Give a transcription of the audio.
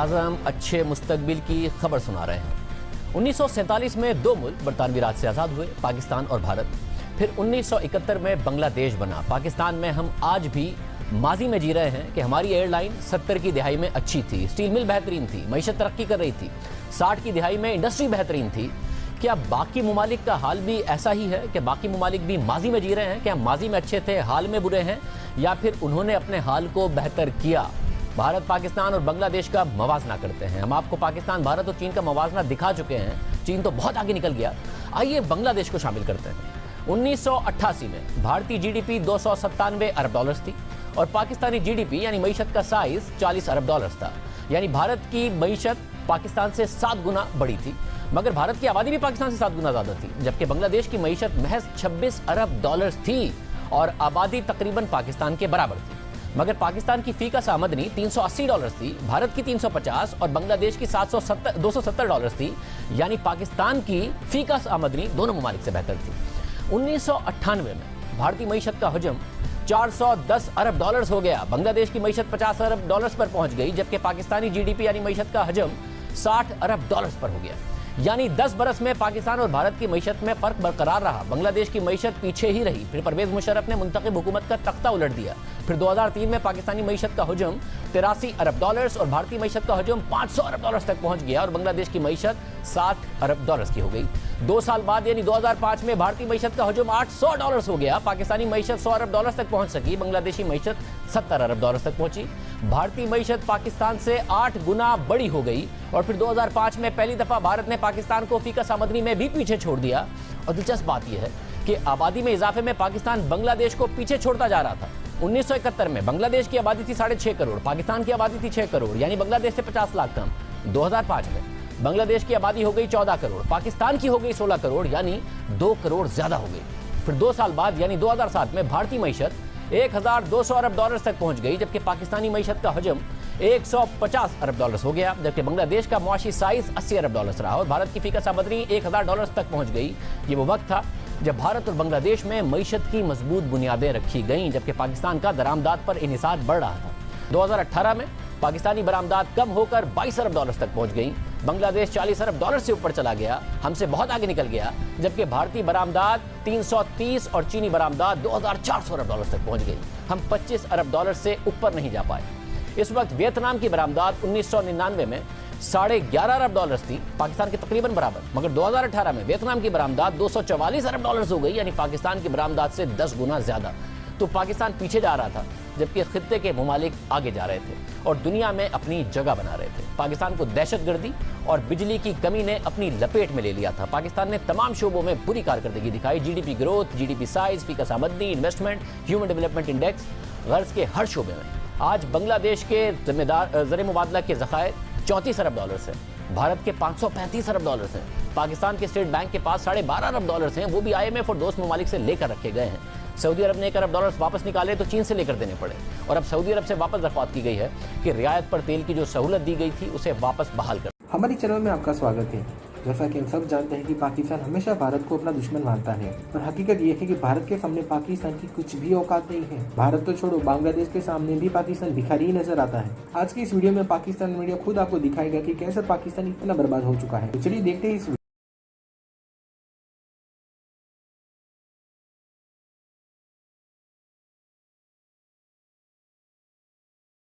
आज़म अच्छे मुस्तकबिल की खबर सुना रहे हैं। 1947 में दो मुल्क बरतानवी राज से आज़ाद हुए, पाकिस्तान और भारत। फिर 1971 में बांग्लादेश बना। पाकिस्तान में हम आज भी माजी में जी रहे हैं कि हमारी एयरलाइन 70 की दिहाई में अच्छी थी, स्टील मिल बेहतरीन थी, मईशत तरक्की कर रही थी, 60 की दिहाई में इंडस्ट्री बेहतरीन थी। क्या बाकी मुमालिक का हाल भी ऐसा ही है कि बाकी मुमालिक भी माजी में जी रहे हैं? क्या माजी में अच्छे थे, हाल में बुरे हैं, या फिर उन्होंने अपने हाल को बेहतर किया? भारत, पाकिस्तान और बांग्लादेश का मवाजना करते हैं। हम आपको पाकिस्तान, भारत और चीन का मवाजना दिखा चुके हैं। चीन तो बहुत आगे निकल गया। आइए बांग्लादेश को शामिल करते हैं। 1988 में भारतीय जीडीपी 297 अरब डॉलर्स थी और पाकिस्तानी जीडीपी यानी मईशत का साइज 40 अरब डॉलर्स था। यानी भारत की मईशत पाकिस्तान से 7 गुना बड़ी थी, मगर भारत की आबादी भी पाकिस्तान से 7 गुना ज्यादा थी। जबकि बांग्लादेश की मईशत महज 26 अरब डॉलर्स थी और आबादी तकरीबन पाकिस्तान के बराबर थी। मगर पाकिस्तान की फीकस आमदनी 380 डॉलर्स थी, भारत की 350 और बांग्लादेश की 270 डॉलर्स थी। यानी पाकिस्तान की फीकस आमदनी दोनों ममालिक से बेहतर थी। 1998 में भारतीय मईशत का हजम 410 अरब डॉलर्स हो गया। बांग्लादेश की मईशत 50 अरब डॉलर्स पर पहुंच गई, जबकि पाकिस्तानी जीडीपी यानी मईशत का हजम 60 अरब डॉलर्स पर हो गया। यानी 10 बरस में पाकिस्तान और भारत की मईशत में फर्क बरकरार रहा। बांग्लादेश की मईशत पीछे ही रही। फिर परवेज मुशर्रफ ने मुंतखब हुकूमत का तख्ता उलट दिया। फिर 2003 में पाकिस्तानी मईशत का हजम 83 अरब डॉलर्स और भारतीय मईशत का हजम 500 अरब डॉलर्स तक पहुंच गया और बांग्लादेश की मईशत 60 अरब डॉलर्स की हो गई। 2 साल बाद यानी 2005 में भारतीय मईशत का हजम 800 डॉलर्स हो गया। पाकिस्तानी मईशत 100 अरब डॉलर्स तक पहुंच सकी, बांग्लादेशी मईशत 70 अरब डॉलर्स तक पहुंची। भारतीय मईशत पाकिस्तान से 8 गुना बड़ी हो गई और फिर 2005 में पहली दफा भारत ने पाकिस्तान को फीकस आमदनी में भी पीछे छोड़ दिया। और दिलचस्प बात यह है कि आबादी में इजाफे में पाकिस्तान बांग्लादेश को पीछे छोड़ता जा रहा था। 1971 में बांग्लादेश की आबादी थी 6.5 करोड़, पाकिस्तान की आबादी थी 6 करोड़, यानी बांग्लादेश से 50 लाख कम। 2005 में बांग्लादेश की आबादी हो गई 14 करोड़, पाकिस्तान की हो गई 16 करोड़, यानी 2 करोड़ ज्यादा हो गई। फिर 2 साल बाद यानी 2007 में भारतीय मईशत 1200 अरब डॉलर्स तक पहुंच गई, जबकि पाकिस्तानी मईशत का हजम 150 अरब डॉलर्स हो गया। जबकि बांग्लादेश का मुआशी साइज 80 अरब डॉलर्स रहा और भारत की फीकस आमदनी 1000 डॉलर्स तक पहुंच गई। ये वो वक्त था जब भारत और बांग्लादेश में मईशत की मजबूत बुनियादें रखी गईं, जबकि पाकिस्तान का दरामदाद पर इन्हिसार बढ़ रहा था। 2018 में पाकिस्तानी बरामदाद कम होकर 22 अरब डॉलर्स तक पहुंच गई। बांग्लादेश 40 अरब डॉलर से ऊपर चला गया, हमसे बहुत आगे निकल गया। जबकि भारतीय बरामदाद 330 और चीनी बरामदाद 2400 अरब डॉलर तक पहुंच गई। हम 25 अरब डॉलर से ऊपर नहीं जा पाए। इस वक्त वियतनाम की बरामदाद 1999 में 11.5 अरब डॉलर्स थी, पाकिस्तान के तकरीबन बराबर, मगर 2018 में वियतनाम की बरामदाद 244 अरब डॉलर्स हो गई, यानी पाकिस्तान की बरामदाद से 10 गुना ज्यादा। तो पाकिस्तान पीछे जा रहा था, जबकि खित्ते के मुमालिक आगे जा रहे थे और दुनिया में अपनी जगह बना रहे थे। पाकिस्तान को दहशतगर्दी और बिजली की कमी ने अपनी लपेट में ले लिया था। पाकिस्तान ने तमाम शोबों में बुरी कारकर्दगी दिखाई। GDP growth, GDP size, faeces आमदनी, इन्वेस्टमेंट, ह्यूमन डेवलपमेंट इंडेक्स, गर्ज के हर शोबे में। आज बांग्लादेश के ज़र मुबादला के ज़खायर 34 अरब डॉलर्स हैं, भारत के 535 अरब डॉलर्स हैं, पाकिस्तान के स्टेट बैंक के पास 12.5 अरब डॉलर्स हैं, वो भी IMF और दोस्त ममालिक से लेकर रखे गए हैं। सऊदी अरब ने 1 अरब डॉलर्स वापस निकाले तो चीन से लेकर देने पड़े और अब सऊदी अरब से वापस दरख्वास्त की गई है कि रियायत पर तेल की जो सहूलत दी गई थी उसे वापस बहाल कर। हमारी चैनल में आपका स्वागत है। जैसा कि हम सब जानते हैं कि पाकिस्तान हमेशा भारत को अपना दुश्मन मानता है, पर हकीकत ये है कि भारत के सामने पाकिस्तान की कुछ भी औकात नहीं है। भारत तो छोड़ो, बांग्लादेश के सामने भी पाकिस्तान भिखारी ही नजर आता है। आज की इस वीडियो में पाकिस्तान मीडिया खुद आपको दिखाएगा कि कैसे पाकिस्तान इतना बर्बाद हो चुका है। तो चलिए देखते हैं इस